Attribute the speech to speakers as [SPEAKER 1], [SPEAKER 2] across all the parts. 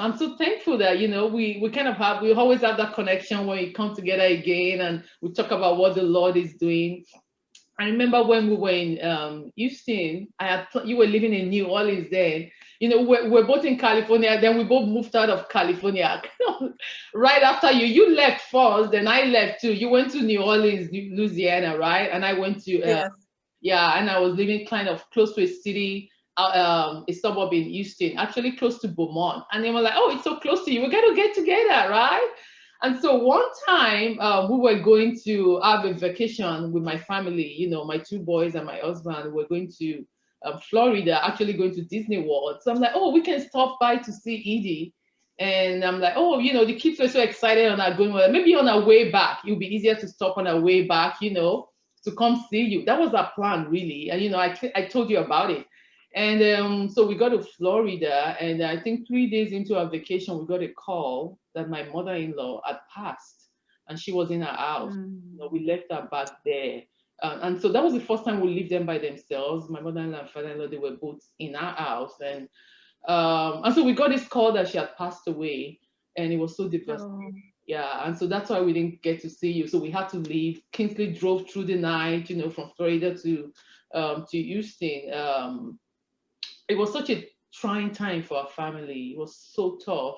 [SPEAKER 1] I'm so thankful that, we always have that connection when we come together again and we talk about what the Lord is doing. I remember when we were in Houston, you were living in New Orleans then. We're both in California. Then we both moved out of California. Right after you left first, then I left too. You went to New Orleans, Louisiana, right? And I went to
[SPEAKER 2] Yes.
[SPEAKER 1] yeah, and I was living kind of close to a city, a suburb in Houston, actually close to Beaumont. And they were like, "Oh, it's so close to you. We got to get together, right?" And so one time we were going to have a vacation with my family, my two boys and my husband. We're going to Florida, actually going to Disney World. So I'm like, "Oh, we can stop by to see Edie." And I'm like, "Oh, the kids were so excited on our going, well, maybe on our way back, it'll be easier to stop on our way back, to come see you." That was our plan, really. And, I told you about it. And so we got to Florida, and I think 3 days into our vacation, we got a call that my mother-in-law had passed, and she was in her house.
[SPEAKER 2] Mm.
[SPEAKER 1] We left her back there, and so that was the first time we left them by themselves. My mother-in-law and father-in-law, they were both in our house, and so we got this call that she had passed away, and it was so devastating.
[SPEAKER 2] Oh.
[SPEAKER 1] Yeah, and so that's why we didn't get to see you. So we had to leave. Kingsley drove through the night, from Florida to Houston. It was such a trying time for our family. It was so tough.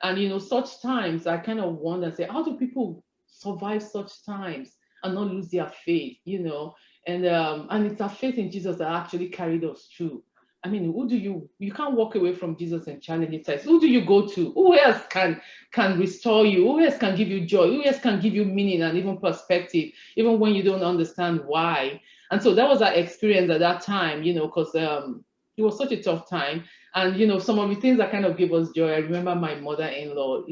[SPEAKER 1] And such times I kind of wonder and say, how do people survive such times and not lose their faith, And it's our faith in Jesus that actually carried us through. I mean, who do you can't walk away from Jesus and challenge it. Who do you go to? Who else can restore you? Who else can give you joy? Who else can give you meaning and even perspective, even when you don't understand why? And so that was our experience at that time, because it was such a tough time. And some of the things that kind of gave us joy. I remember my mother-in-law,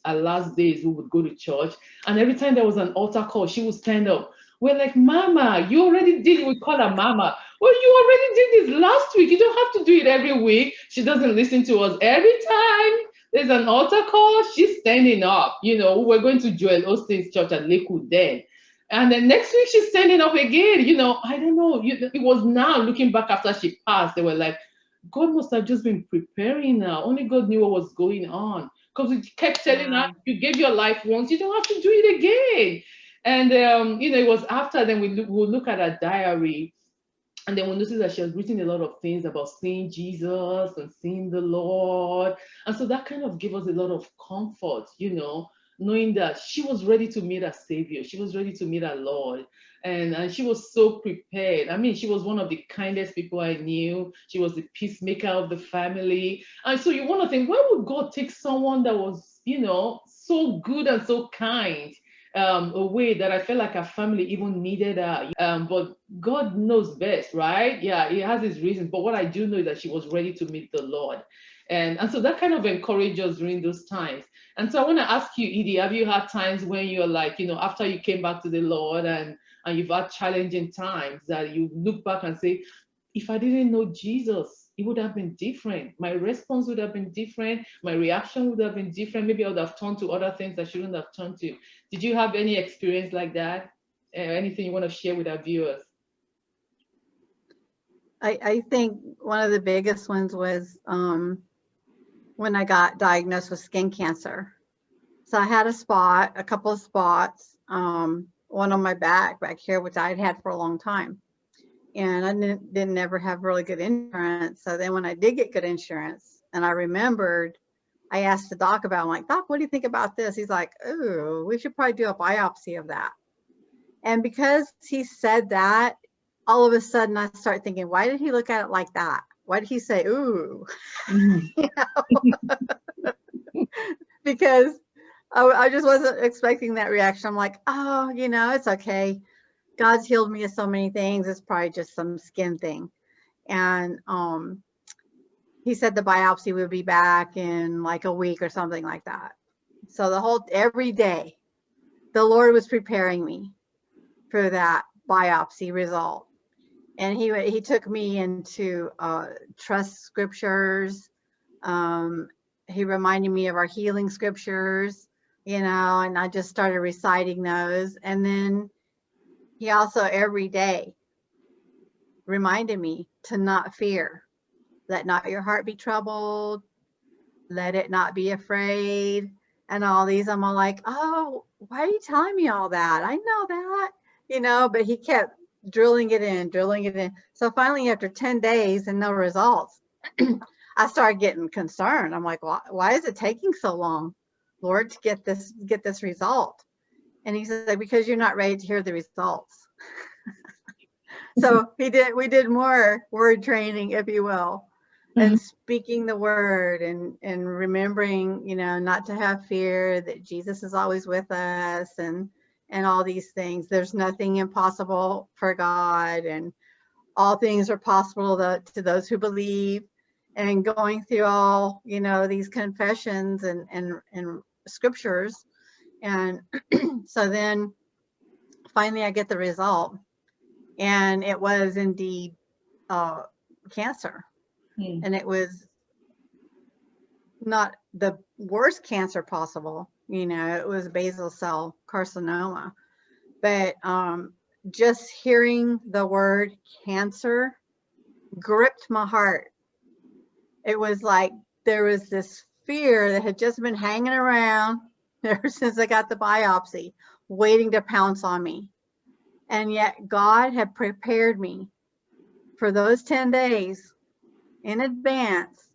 [SPEAKER 1] our last days we would go to church, and every time there was an altar call, she would stand up. We're like, "Mama, you already did it." We call her Mama. "Well, you already did this last week. You don't have to do it every week." She doesn't listen to us. Every time there's an altar call, she's standing up. We're going to Joel Osteen's church at Lakewood then. And then next week she's standing up again. I don't know. It was now looking back after she passed, they were like, God must have just been preparing her. Only God knew what was going on. Because we kept telling her,
[SPEAKER 2] Yeah.
[SPEAKER 1] "You gave your life once, you don't have to do it again." And it was after then we'll look at her diary, and then we noticed that she has written a lot of things about seeing Jesus and seeing the Lord. And so that kind of gave us a lot of comfort, knowing that she was ready to meet her Savior. She was ready to meet her Lord. And she was so prepared. I mean, she was one of the kindest people I knew. She was the peacemaker of the family. And so you want to think, why would God take someone that was, so good and so kind? A way that I felt like our family even needed her. But God knows best, right? Yeah, He has His reasons. But what I do know is that she was ready to meet the Lord. And so that kind of encouraged us during those times. And so I want to ask you, Edie, have you had times when you're like, after you came back to the Lord and you've had challenging times that you look back and say, if I didn't know Jesus, it would have been different. My response would have been different. My reaction would have been different. Maybe I would have turned to other things I shouldn't have turned to. Did you have any experience like that? Anything you want to share with our viewers?
[SPEAKER 2] I think one of the biggest ones was when I got diagnosed with skin cancer. So I had a couple of spots, one on my back here, which I'd had for a long time. And I didn't ever have really good insurance. So then when I did get good insurance, and I remembered, I asked the doc about it. I'm like, "Doc, what do you think about this?" He's like, "Oh, we should probably do a biopsy of that." And because he said that, all of a sudden I start thinking, why did he look at it like that? Why did he say, "Ooh"?
[SPEAKER 1] Mhm.
[SPEAKER 2] You know? Because I just wasn't expecting that reaction. I'm like, "Oh, it's okay. God's healed me of so many things. It's probably just some skin thing." And he said the biopsy would be back in like a week or something like that. So every day, the Lord was preparing me for that biopsy result. And he took me into trust scriptures. Um, he reminded me of our healing scriptures, and I just started reciting those. And then he also every day reminded me to not fear, let not your heart be troubled. let it not be afraid, and all these. I'm all like, oh, why are you telling me all that? I know that, but he kept drilling it in, drilling it in. So finally, after 10 days and no results, I started getting concerned. I'm like, why is it taking so long, Lord, to get this result? And he said, because you're not ready to hear the results. So we did more word training, if you will, and speaking the word and remembering, not to have fear, that Jesus is always with us, and all these things. There's nothing impossible for God, and all things are possible to those who believe. And going through all, these confessions and scriptures. And so then finally I get the result, and it was indeed cancer. And it was not the worst cancer possible. It was basal cell carcinoma. But just hearing the word cancer gripped my heart. It was like there was this fear that had just been hanging around ever since I got the biopsy, waiting to pounce on me. And yet God had prepared me for those 10 days in advance,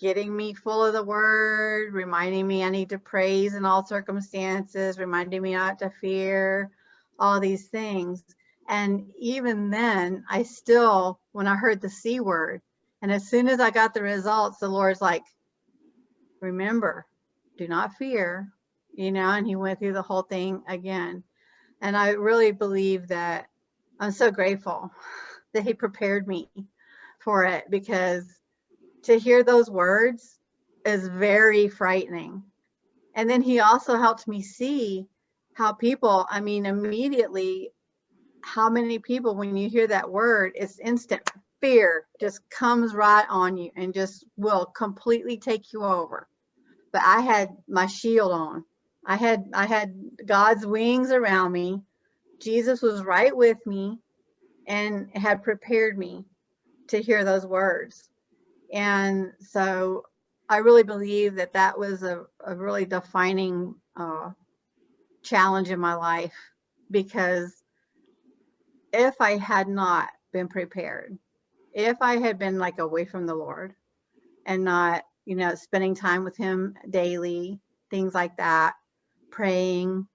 [SPEAKER 2] getting me full of the word, reminding me I need to praise in all circumstances, reminding me not to fear, all these things. And even then, I still, when I heard the C word, and as soon as I got the results, the Lord's like, remember, do not fear, and he went through the whole thing again. And I really believe that I'm so grateful that he prepared me for it, because to hear those words is very frightening. And then he also helped me see how people, immediately, how many people, when you hear that word, it's instant fear just comes right on you and just will completely take you over. But I had my shield on. I had God's wings around me. Jesus was right with me and had prepared me to hear those words. And so I really believe that was a really defining challenge in my life, because if I had not been prepared, if I had been like away from the Lord and not, spending time with him daily, things like that, praying,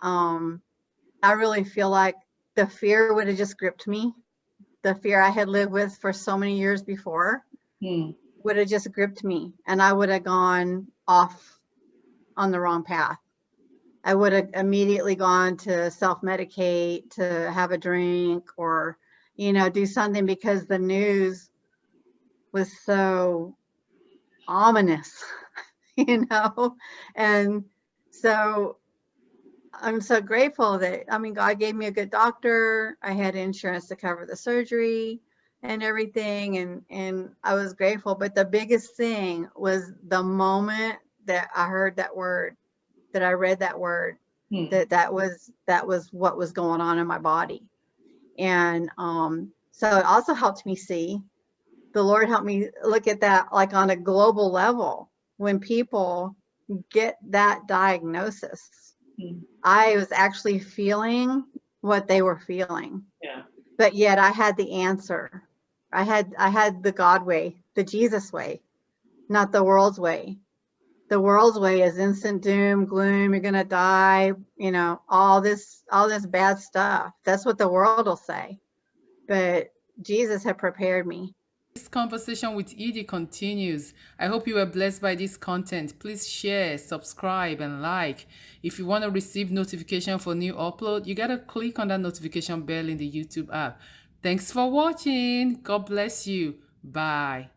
[SPEAKER 2] I really feel like the fear would have just gripped me. The fear I had lived with for so many years before would have just gripped me, and I would have gone off on the wrong path. I would have immediately gone to self-medicate, to have a drink, or, do something, because the news was so ominous, and so I'm so grateful that, God gave me a good doctor. I had insurance to cover the surgery and everything. And I was grateful. But the biggest thing was the moment that I heard that word, that I read that word, that was what was going on in my body. And so it also helped me see, the Lord helped me look at that like on a global level. When people get that diagnosis, I was actually feeling what they were feeling.
[SPEAKER 1] Yeah.
[SPEAKER 2] But yet I had the answer. I had the God way, the Jesus way, not the world's way. The world's way is instant doom, gloom, you're gonna die, all this bad stuff. That's what the world will say. But Jesus had prepared me.
[SPEAKER 1] This conversation with Edie continues. I hope you were blessed by this content. Please share, subscribe, and like. If you want to receive notification for new upload, you gotta click on that notification bell in the YouTube app. Thanks for watching. God bless you. Bye.